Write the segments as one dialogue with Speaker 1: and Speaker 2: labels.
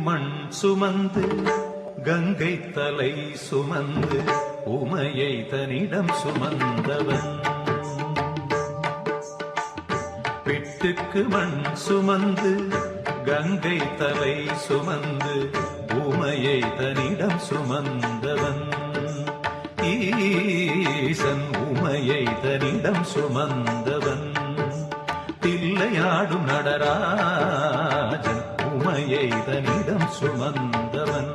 Speaker 1: மண் சுமந்து கங்கை தலை சுமந்து உமையை தனிடம் சுமந்தவன். பிட்டுக்கு மண் சுமந்து கங்கை தலை சுமந்து உமையை தனிடம் சுமந்தவன். ஈசன் உமையை தனிடம் சுமந்தவன். தில்லையாடும் நடராஜன் உமையை தனிடம் சுமந்தவன்.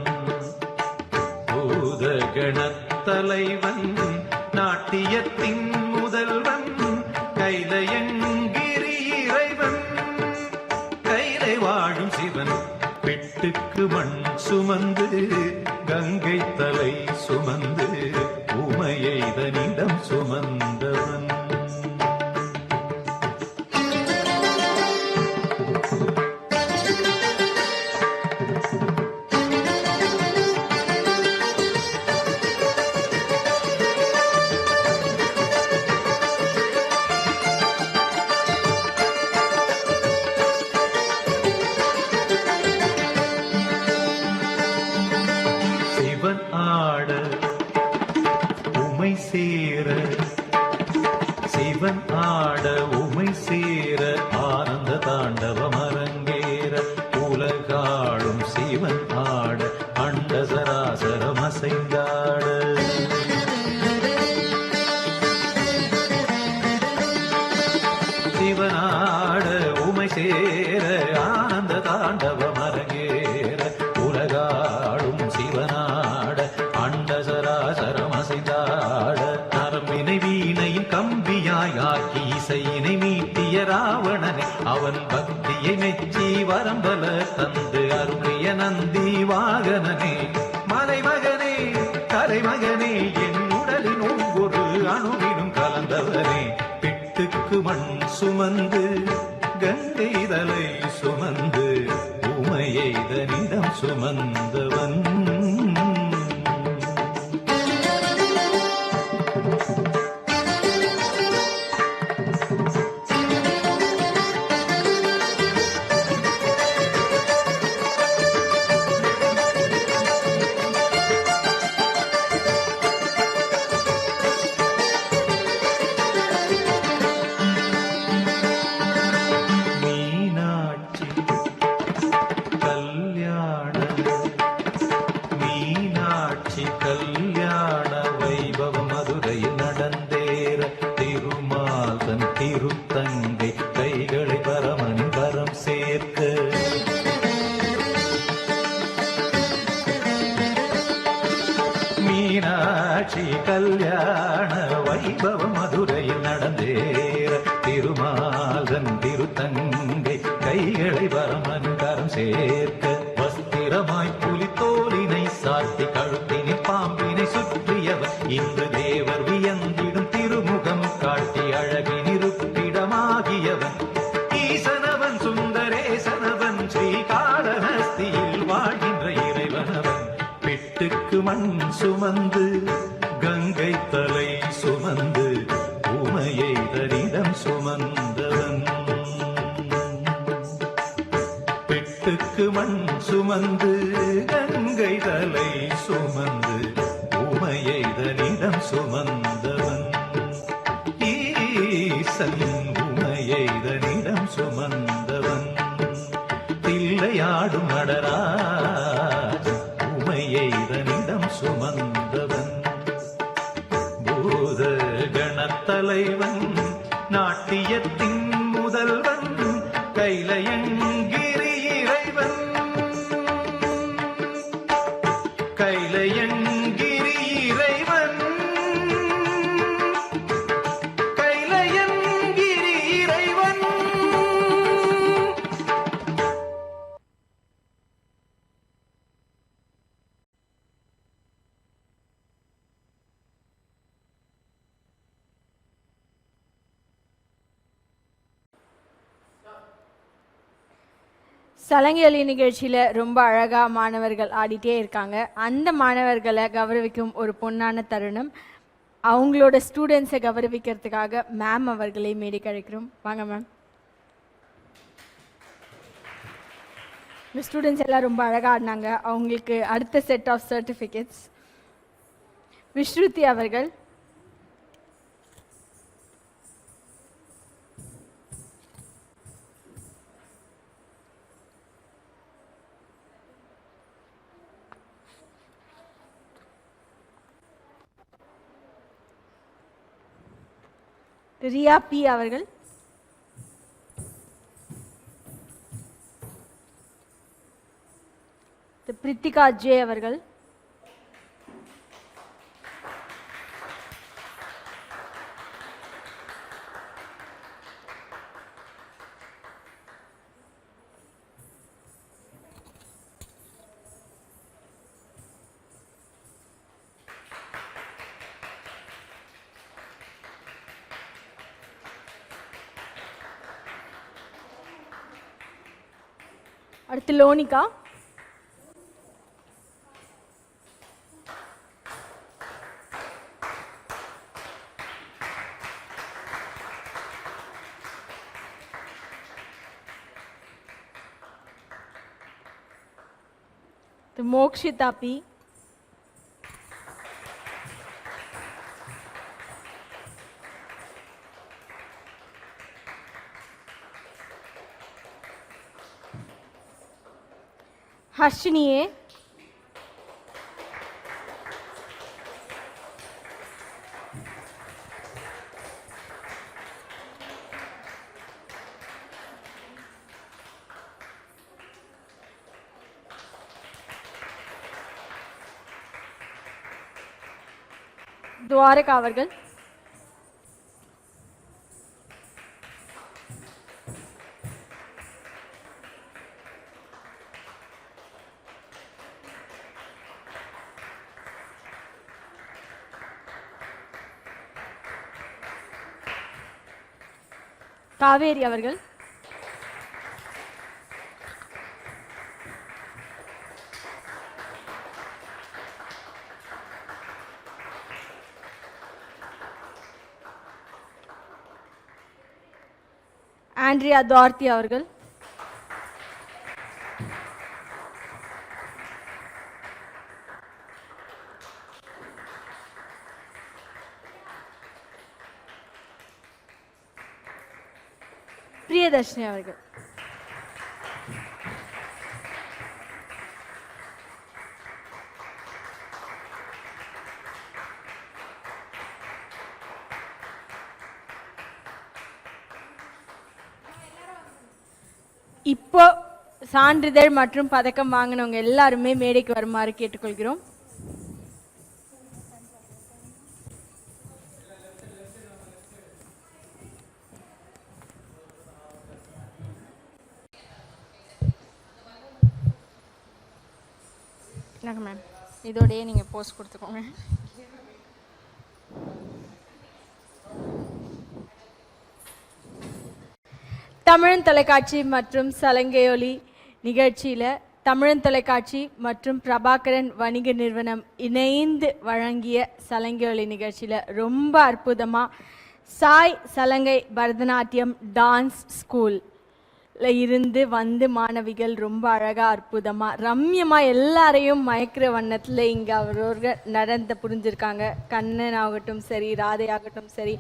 Speaker 1: பூதகணத்தலைவன் நாட்டியத்தின் முதல்வன் கைலையங்கிரி இறைவன் கைலை வாழும் சிவன். பிட்டுக்கு மண் சுமந்து கங்கை தலை சுமந்து உமையை தனிடம் சுமந்தவன். சிவன் ஆட உமை சேர ஆனந்த தாண்டவம் அரங்கேற உலகாடும் சிவன் ஆட அண்ட சராசரம் அசைந்தாட. சிவனாட உமை சேர ஆனந்த தாண்டவம் அரங்கேற உலகாடும் சிவனாட அண்ட சராசரம் அசைந்தாட. நரம்பினை வீணையின் கம்பியாய் ஆக்கி இசையினை மீட்டிய ராவணனே அவன் பக்தியை மெச்சி வரம்பல தந்து அருளிய நந்தி வாகனனே. மலைமகனே கலைமகனே என் உடலின் ஒவ்வொரு அணுவிலும் கலந்தவனே. பிட்டுக்கு மண் சுமந்து கங்கை தலை சுமந்து உமையை தனிடம் சுமந்தவன். கல்யாண வைபவம் மதுரையில் நடந்தேற திருமால் தன் திருத்தங்கை கைகளை பரமனின் வரம் சேர்க்க. மீனாட்சி கல்யாண வைபவம் மதுரையில் நடந்தேற திருமால் தன் திருத்தங்கை கைகளை பரமனின் வரம் சேர்க்க. வஸ்திரமாய் புலித்தோலினை சாத்தி கழுத்தினில் பாம்பினை சுற்றியவர் இன்று தேவர் வியந்திடும் திருமுகம் காட்டி அழகின் இருப்பிடமாகியவன். ஈசனவன் சுந்தரேசனவன் ஸ்ரீகாளஹஸ்தியில் வாழ்கின்ற இறைவனவன். பிட்டுக்கு மண் சுமந்து கங்கை தலை சுமந்து உமையை தனிடம் சுமந்தவன். பிட்டுக்கு மண் சுமந்து கங்கை தலை சுமந்து உமையை தனிடம் சுமந்தவன். ஈசன் உமையை தனிடம் சுமந்தவன். தில்லையாடும் நடராஜன் உமையை தனிடம் சுமந்தவன். பூத கணத்தலைவன் நாட்டியத்தின் முதல்வன் கைலையங்கிரி இறைவன் கைலையங்கிரி இறைவன் கைலையங்கிரி இறைவன்.
Speaker 2: சலங்கை நிகழ்ச்சியில் ரொம்ப அழகாக மாணவர்கள் ஆடிட்டே இருக்காங்க. அந்த மாணவர்களை கௌரவிக்கும் ஒரு பொன்னான தருணம். அவங்களோட ஸ்டூடெண்ட்ஸை கௌரவிக்கிறதுக்காக மேம் அவர்களை மேடைக்கு அழைக்கிறோம். வாங்க மேம். ஸ்டூடெண்ட்ஸ் எல்லாம் ரொம்ப அழகாக ஆடினாங்க. அவங்களுக்கு அடுத்த செட் ஆஃப் சர்டிஃபிகேட்ஸ் விஸ்ருதி அவர்கள், ரியா பி அவர்கள், பிரித்திகா ஜே அவர்கள், அடுத்து லோனிகா, மோக்ஷிதா பி, ஹர்ஷினியே, துவாரகா அவர்கள், காவேரி அவர்கள், ஆண்ட்ரியா தார்த்தி அவர்கள், பிரியதர்ஷினி அவர்கள், இப்போ சான்றிதழ் மற்றும் பதக்கம் வாங்கினவங்க எல்லாருமே மேடைக்கு வருமாறு கேட்டுக்கொள்கிறோம். மேம் இதோடய நீங்கள் போஸ்ட் கொடுத்துக்கோங்க. தமிழன் தொலைக்காட்சி மற்றும் சலங்கையொலி நிகழ்ச்சியில் தமிழன் தொலைக்காட்சி மற்றும் பிரபாகரன் வணிக நிறுவனம் இணைந்து வழங்கிய சலங்கையொலி நிகழ்ச்சியில் ரொம்ப அற்புதமாக சாய் சலங்கை பரதநாட்டியம் டான்ஸ் ஸ்கூல் இருந்து வந்து மாணவிகள் ரொம்ப அழகாக அற்புதமாக ரம்யமாக எல்லாரையும் மயக்கிற வண்ணத்தில் இங்கே அவரோர்கள் நடந்த புரிஞ்சிருக்காங்க. கண்ணன் ஆகட்டும் சரி, ராதை ஆகட்டும் சரி,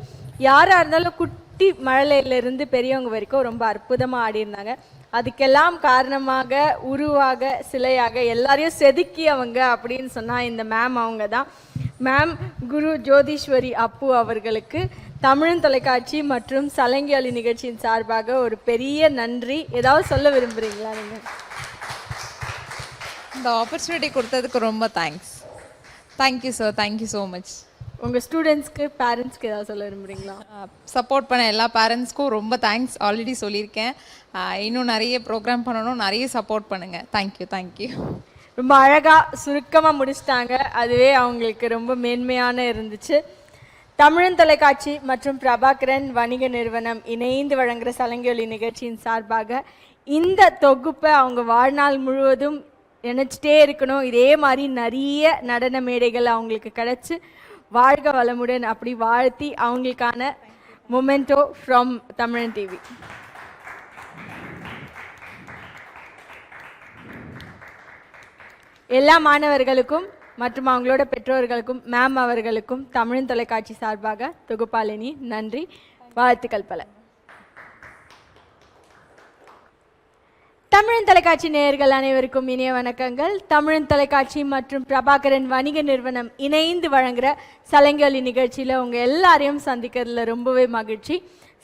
Speaker 2: யாராக இருந்தாலும் குட்டி மழலையிலிருந்து பெரியவங்க வரைக்கும் ரொம்ப அற்புதமாக ஆடியிருந்தாங்க. அதுக்கெல்லாம் காரணமாக உருவாக சிலையாக எல்லாரையும் செதுக்கியவங்க அப்படின்னு சொன்னால் இந்த மேம் அவங்க தான். மேம் குரு ஜோதீஸ்வரி அப்பு அவர்களுக்கு தமிழன் தொலைக்காட்சி மற்றும் சலங்கையொலி நிகழ்ச்சியின் சார்பாக ஒரு பெரிய நன்றி. ஏதாவது சொல்ல விரும்புகிறீங்களா நீங்கள்?
Speaker 3: இந்த ஆப்பர்ச்சுனிட்டி கொடுத்ததுக்கு ரொம்ப thank you sir, thank you so much.
Speaker 2: உங்கள் ஸ்டூடெண்ட்ஸ்க்கு பேரண்ட்ஸ்க்கு ஏதாவது சொல்ல விரும்புகிறீங்களா?
Speaker 3: சப்போர்ட் பண்ண எல்லா பேரண்ட்ஸ்க்கும் ரொம்ப தேங்க்ஸ். ஆல்ரெடி சொல்லியிருக்கேன். இன்னும் நிறைய ப்ரோக்ராம் பண்ணணும், நிறைய சப்போர்ட் பண்ணுங்கள். தேங்க்யூ.
Speaker 2: ரொம்ப அழகாக சுருக்கமாக முடிச்சிட்டாங்க. அதுவே அவங்களுக்கு ரொம்ப மேன்மையான இருந்துச்சு. தமிழன் தொலைக்காட்சி மற்றும் பிரபாகரன் வணிக நிறுவனம் இணைந்து வழங்குகிற சலங்கொலி நிகழ்ச்சியின் சார்பாக இந்த தொகுப்பை அவங்க வாழ்நாள் முழுவதும் நினச்சிட்டே இருக்கணும். இதே மாதிரி நிறைய நடன மேடைகள் அவங்களுக்கு கிடச்சி வாழ்க வளமுடன் அப்படி வாழ்த்தி அவங்களுக்கான மொமெண்டோ ஃப்ரம் தமிழன் டிவி. எல்லா மாணவர்களுக்கும் மற்றும் அவங்களோட பெற்றோர்களுக்கும் மேம் அவர்களுக்கும் தமிழன் தொலைக்காட்சி சார்பாக தொகுப்பாளினி நன்றி, வாழ்த்துக்கள் பல. தமிழன் தொலைக்காட்சி நேயர்கள் அனைவருக்கும் இனிய வணக்கங்கள். தமிழன் தொலைக்காட்சி மற்றும் பிரபாகரன் வணிக நிறுவனம் இணைந்து வழங்குகிற சலங்கொலி நிகழ்ச்சியில் உங்கள் எல்லாரையும் சந்திக்கிறதுல ரொம்பவே மகிழ்ச்சி.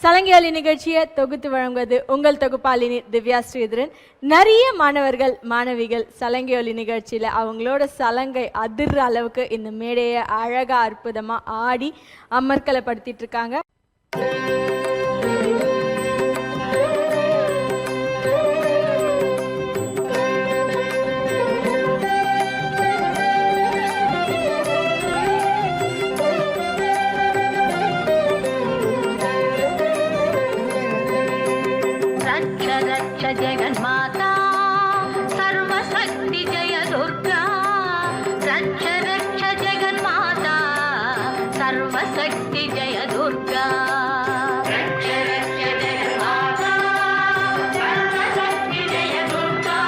Speaker 2: சலங்கொலி நிகழ்ச்சியை தொகுத்து வழங்குவது உங்கள் தொகுப்பாளினி திவ்யா ஸ்ரீதரன். நிறைய மாணவர்கள் மாணவிகள் சலங்கொலி நிகழ்ச்சியில் அவங்களோட சலங்கை அதிர்ற அளவுக்கு இந்த மேடையை அழகாக அற்புதமாக ஆடி அமர்க்கலப்படுத்திட்டு இருக்காங்க.
Speaker 4: जगन्माता सर्वशक्ति जय दुर्गा, रक्ष रक्ष जगन्माता सर्वशक्ति जय दुर्गा, रक्ष रक्ष जगन्माता सर्वशक्ति जय दुर्गा,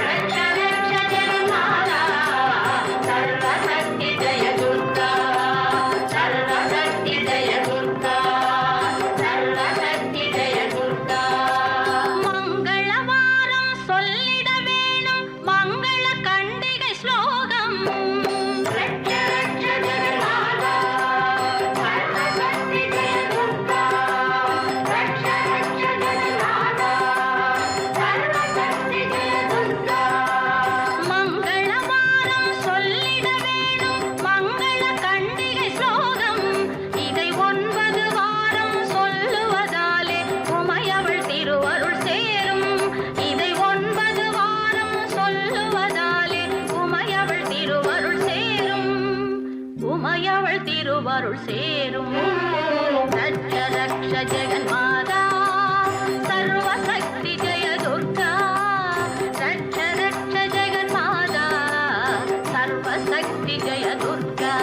Speaker 4: रक्ष रक्ष जगन्माता सर्वशक्ति जय दुर्गा, सर्वशक्ति जय दुर्गा, सर्वशक्ति जय दुर्गा. திருவருள் சேரும் ரட்ச ரட்ச ஜெகன்மாதா சர்வசக்தி ஜெய துர்கா, ரட்ச ரட்ச ஜெகன்மாதா சர்வசக்தி ஜெய துர்கா.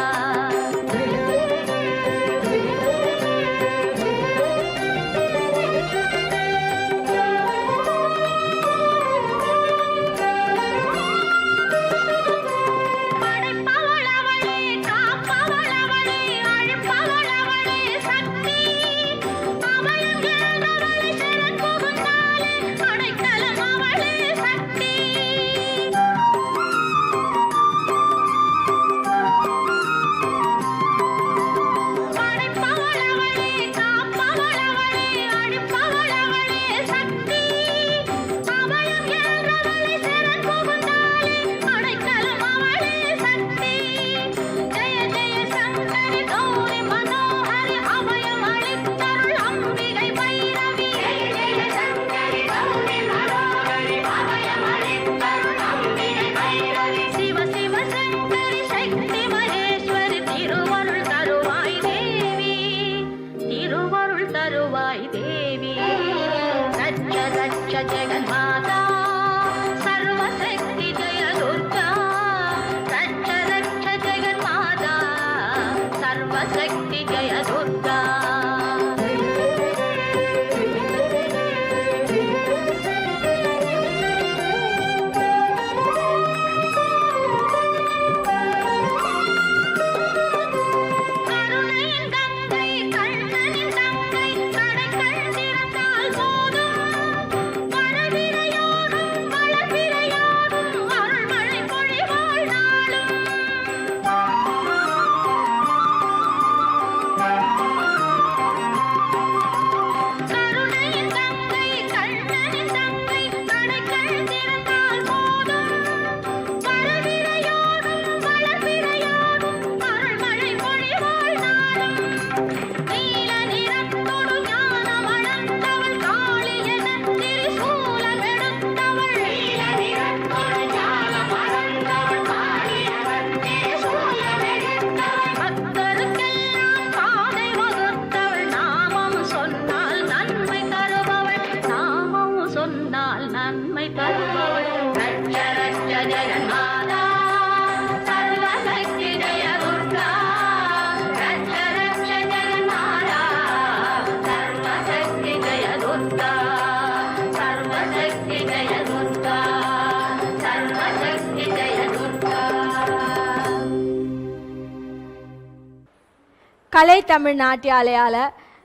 Speaker 2: கலை தமிழ் நாட்டியாலயால்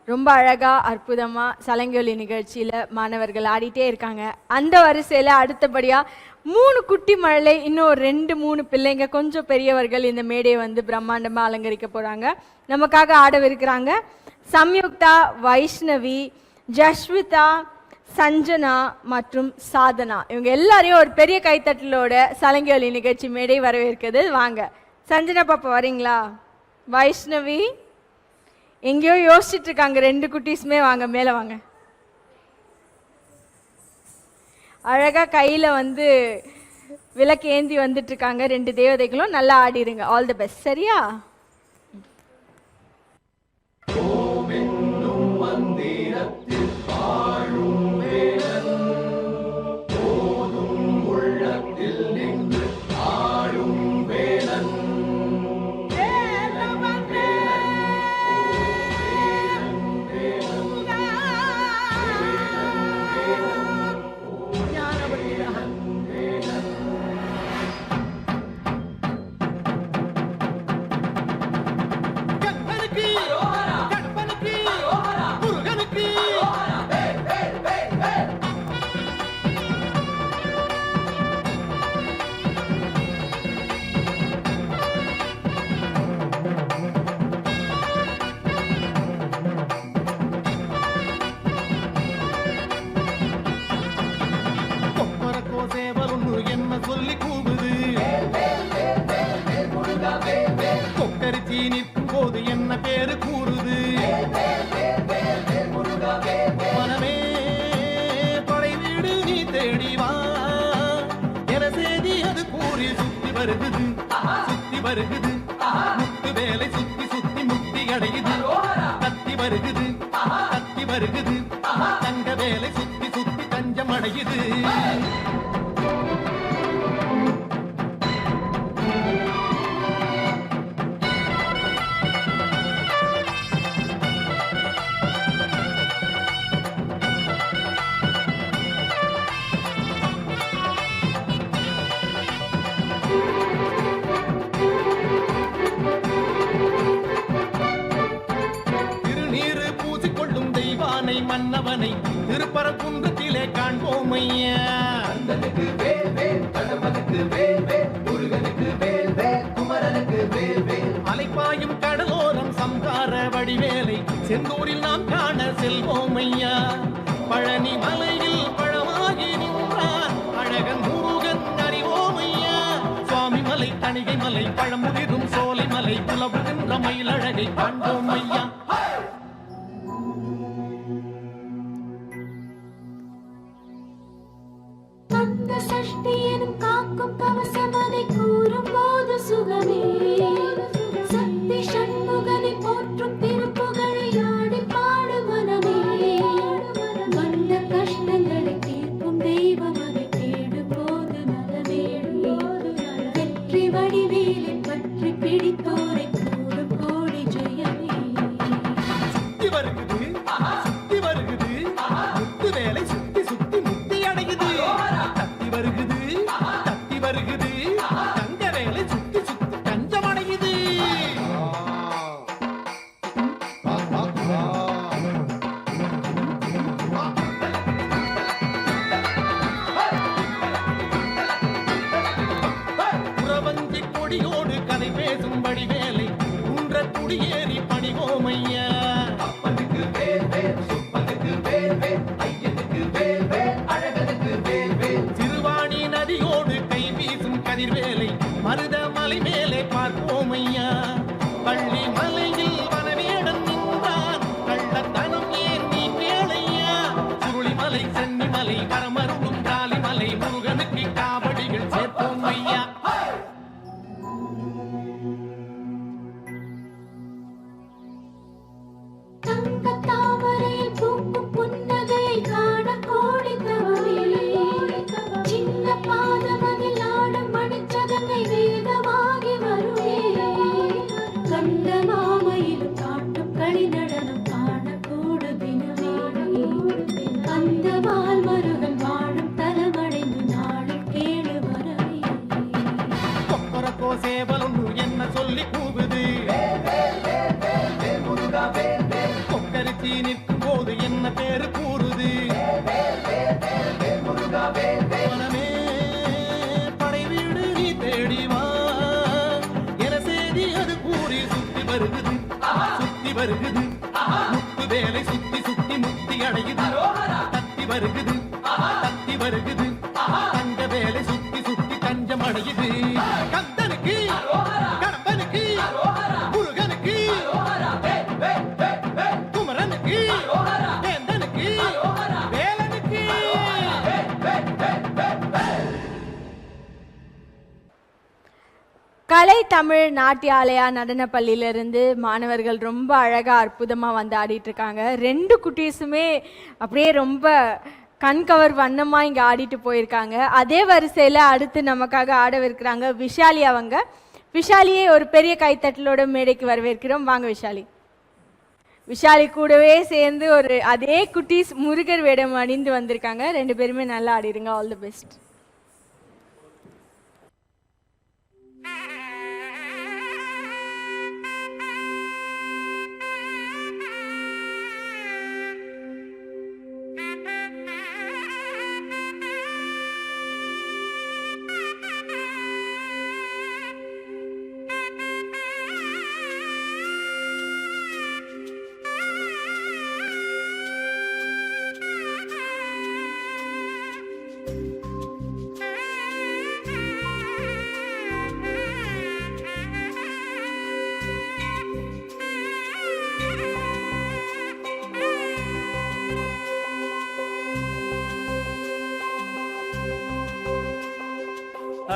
Speaker 2: ரொம்ப அழகாக அற்புதமாக சலங்கொலி நிகழ்ச்சியில் மாணவர்கள் ஆடிட்டே இருக்காங்க. அந்த வரிசையில் அடுத்தபடியாக 3 குட்டி மழலை, இன்னும் 2-3 பிள்ளைங்க கொஞ்சம் பெரியவர்கள் இந்த மேடையை வந்து பிரம்மாண்டமாக அலங்கரிக்க போகிறாங்க. நமக்காக ஆடவிருக்கிறாங்க சம்யுக்தா, வைஷ்ணவி, ஜஸ்விதா, சஞ்சனா மற்றும் சாதனா. இவங்க எல்லாரையும் ஒரு பெரிய கைத்தட்டலோட சலங்கொலி நிகழ்ச்சி மேடை வரவேற்கிறது. வாங்க சஞ்சனா பாப்பா வரீங்களா? வைஷ்ணவி எங்கேயோ யோசிச்சுட்டு இருக்காங்க. 2 குட்டீஸுமே வாங்க, மேலே வாங்க. அழகாக கையில் வந்து விளக்கு ஏந்தி வந்துட்டு இருக்காங்க 2 தேவதைகளும். நல்லா ஆடிருங்க. All the best. சரியா?
Speaker 1: போது என்ன பேரு கூறுது? மனமே படை வீடு நீ தேடிவா என செய்தி அது கூறி சுத்தி வருகுது, சுத்தி வருகுது. முத்து வேலை சுத்தி சுத்தி முக்தி அடையுது. கத்தி வருகுது, கத்தி வருகுது. தங்க வேலை சுத்தி சுத்தி தஞ்சம் அடையுது. மன்னவனை திருப்பரங்குன்றத்திலே காண்போம் ஐயா. கந்தனுக்கு வேல் வேல், கடம்பனுக்கு வேல் வேல், முருகனுக்கு வேல் வேல், குமரனுக்கு வேல் வேல். அலைப்பாயும் கடலோரம் சம்ஹார வடிவேலை செந்தூரில் நாம் காண செல்வோம் ஐயா. பழனி மலையில் பழமாகி நின்றான் அழகன் முருகன் அறிவோம் ஐயா. சுவாமி மலை, தணிகை மலை, பழமுதிரும் சோலை மலை, புலவுகின்ற மயிலழகை காண்போம் ஐயா.
Speaker 5: சஷ்டியனும் காக்கும் கவசமதை கூறும் போது சுகமே. சக்தி சண்முகனை போற்றும் திருப்புகழை ஆடி பாடு மனமே. வந்த கஷ்டங்களை தீர்க்கும் தெய்வம் அதை தேடும் போது நலமேடு. வெற்றி வடிவேலை பற்றி பிடித்தோரை கூடும் கோடி ஜெயமே.
Speaker 1: சுத்தி வருகுது, சுத்தி வருகுது. முத்து வேலை சுத்தி சுத்தி முக்தி அடையுது. வருகுது, தத்தி வருகுது. தங்க வேலை சுத்தி சுத்தி தஞ்சம் அடையுது. புறவஞ்சி கொடியோடு கதை பேசும்படி வேலை குன்ற குடியேறி பணிவோம் ஐயா. அப்பனுக்கு வேல் வேல், சுப்பனுக்கு வேல் வேல், ஐயனுக்கு வேல் வேல், அழகனுக்கு வேல் வேல். சிறுவாணி நதியோடு கை வீசும் கதிர்வேலை மருத மலை மேலே பார்ப்போம் ஐயா. பள்ளி மலையில் வனவேடன் நின்றான் கள்ளத்தனம் ஏன் நீ வேலையா. சுருளிமலை, சென்னிமலை, வரமருளும் காளிமலை, முருகனுக்கு காவடிகள் சேர்ப்போம் ஐயா.
Speaker 5: தாமரையில் பூக்கும் புன்னகையை காண கோடி தவமே. சின்ன பாதமதில் ஆடும் மணிச்சதங்கை வேதமாகி வருவே. கந்த மாமையிலும் காட்டும் களி நடனம் காண கூடு தினமே. அந்த மால் மருகன் வாழும் தலமடைந்து நாளும் கேளு வரவே.
Speaker 1: கொக்கரக்கோ சேவல் ஒன்று என்ன சொல்லி கூவுது? வருகுது சுத்தி வருகுது முத்து வேலை சுத்தி சுத்தி முத்தி அடையுது தத்தி வருகுது தங்க வேலை சுத்தி சுத்தி தஞ்சம் அடையுது கந்தனுக்கு கடம்பனுக்கு முருகனுக்கு குமரனுக்கு வேந்தனுக்கு வேலனுக்கு.
Speaker 2: கலை தமிழ் நாட்டியாலயா நடன பள்ளியிலிருந்து மாணவர்கள் ரொம்ப அழகாக அற்புதமாக வந்து ஆடிட்டு இருக்காங்க. 2 குட்டீஸுமே அப்படியே ரொம்ப கண்கவர் வண்ணமாக இங்கே ஆடிட்டு போயிருக்காங்க. அதே வரிசையில் அடுத்து நமக்காக ஆடவிருக்கிறாங்க விஷாலி. அவங்க விஷாலியை ஒரு பெரிய கைத்தட்டலோட மேடைக்கு வரவேற்கிறோம். வாங்க விஷாலி. விஷாலி கூடவே சேர்ந்து ஒரு அதே குட்டீஸ் முருகர் வேடம் அணிந்து வந்திருக்காங்க. 2 பேருமே நல்லா ஆடிடுங்க. All the best.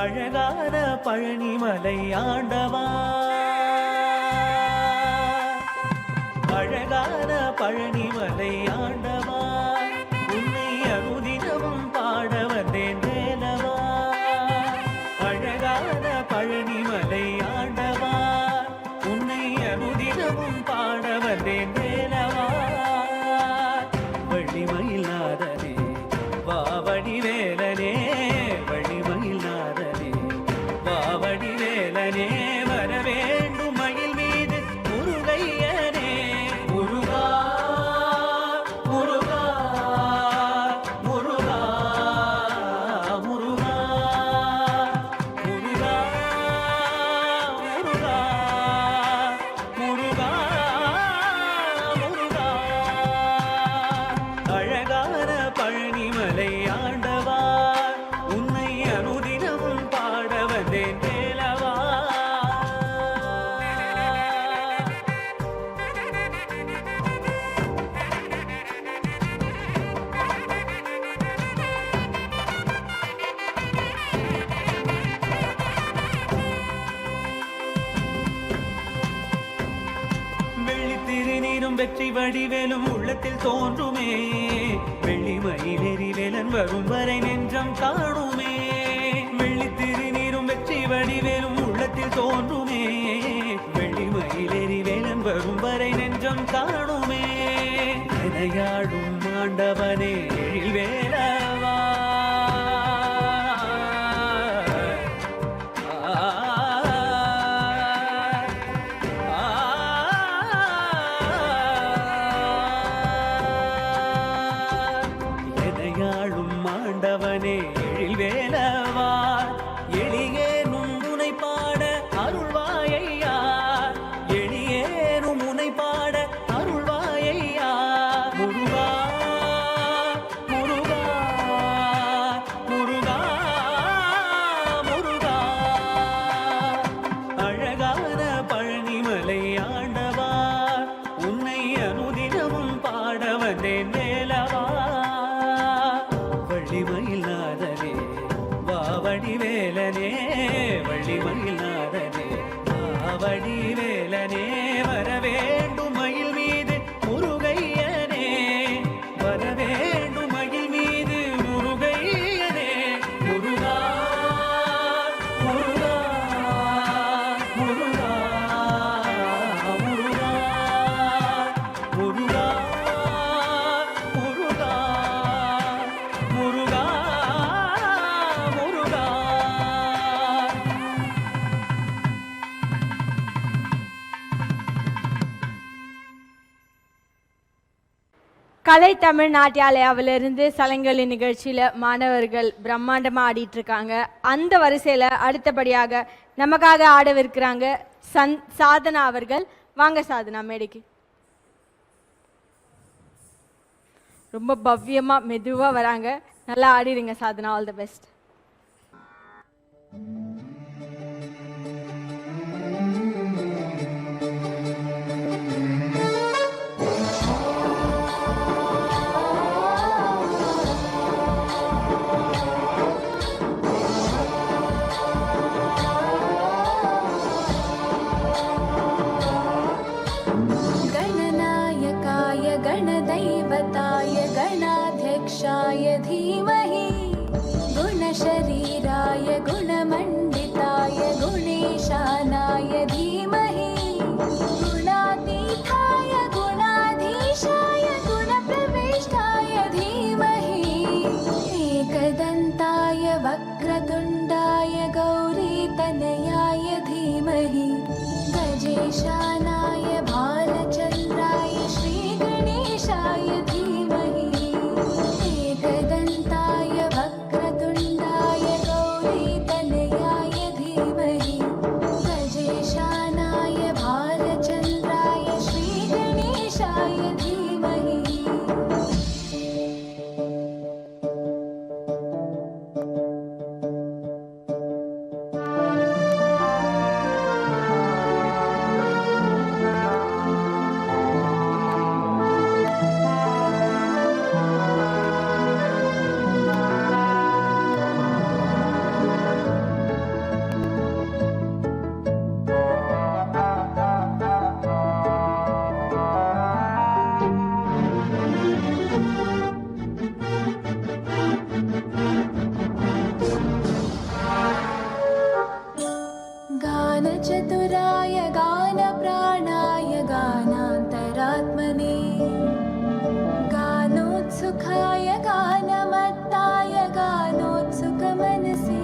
Speaker 6: அழகான பழனிமலை ஆண்டவா, அழகான பழனிமலை ஆண்டவா, உன்னை அனுதினமும் பாட வந்தேன் வேலவா. அழகான பழனிமலை ஆண்டவா, உன்னை அனுதினமும் பாட வந்தேன் வேலவா. வள்ளிமயில் நாதனே வாவடி வேலனே, வள்ளிமயில் நாதனே வாவடி வேலனே, வர வேண்டும் மயில் மீது முருகையனே. முருகா முருகா முருகா முருகா முருகா முருகா முருகா முருகா. அழகான பழனிமலை ஆண்டவா, உன்னை அனுதினமும் பாட வந்தேன் வேலவா. வெள்ளித்திருநீரும் வெற்றி வடிவேலும் உள்ளத்தில் தோன்றுமே, வெள்ளி மயிலேறி வேலன் வரும் வரை நெஞ்சம் காணுமே. வெள்ளித்திருநீரும் வெற்றி வடிவேலும் உள்ளத்தில் தோன்றுமே, வெள்ளி மயிலேறி வேலன் வரும் வரை நெஞ்சம் காணுமே. விளையாடும் ஆண்டவனே எழில் வேலவா, எதையாளும் ஆண்டவனே எழில் வேலவா, எளியேனும் உனை பாட அருள்வாயையா, எளியேனும் உனை பாட அருள்வாயையா. முருகா முருகா முருகா முருகா. அழகான பழனிமலை ஆண்டவா, உன்னை அனுதினமும் பாட வந்தேன் வேலவா. வள்ளிமயில் நாதனே வாவடி வேலனே, வள்ளிமயில் நாதனே வாவடி வேலனே, வர வேண்டும் மயில் மீது முருகையனே, வர வேண்டும் மயில் மீது முருகையனே. முருகா முருகா முருகா முருகா முருகா முருகா முருகா முருகா.
Speaker 2: கலை தமிழ் நாட்டியாலயாவிலிருந்து சலங்கொலி நிகழ்ச்சியில் மாணவர்கள் பிரம்மாண்டமாக ஆடிட்டு இருக்காங்க. அந்த வரிசையில் அடுத்தபடியாக நமக்காக ஆடவிருக்கிறாங்க சாதனா அவர்கள். வாங்க சாதனா மேடைக்கு. ரொம்ப பவ்யமாக மெதுவாக வராங்க. நல்லா ஆடிடுங்க சாதனா. All the best.
Speaker 5: गणनायकाय गणदैवताय गणाध्यक्षाय धीमहि गुणशरीराय गुणमण्डिताय गुणेशानाय धीमहि गुणातीताय गुणाधीशाय गुणप्रविष्टाय धीमहि एकदन्ताय वक्रतुण्डाय गौरीतनयाय धीमहि गजेशानाय भालचन्द्राय श्रीगणेशाय धीमहि एकदन्ताय वक्रतुण्डाय गौरीतनयाय धीमहि गजेशानाय भालचन्द्राय श्रीगणेशाय धीमहि गानचतुराय गानप्राणाय गानान्तरात्मने गानोत्सुकाय गानमत्ताय गानोत्सुकमनसे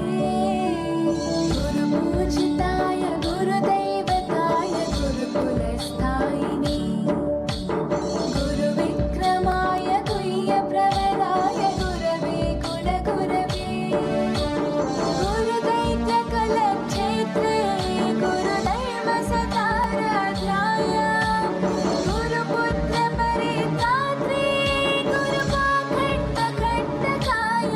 Speaker 5: गुरुपूजिताय गुरुदैवताय गुरुकुलस्थायिने गुरुविक्रमाय गुह्यप्रवराय गुरवे गुणगुरवे गुरुदैत्यकलक्षेत्रे गुरुदैवसकाराध्याय गुरुपुत्रपरित्रात्रे गुरुपाखण्डखण्डकाय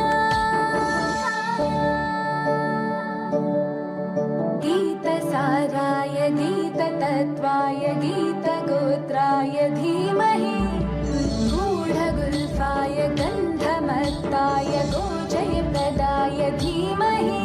Speaker 5: गीतसाराय गीततत्त्वाय गीतगोत्राय धीमहि गूढगुल्फाय गन्धमत्ताय गोजयप्रदाय धीमहि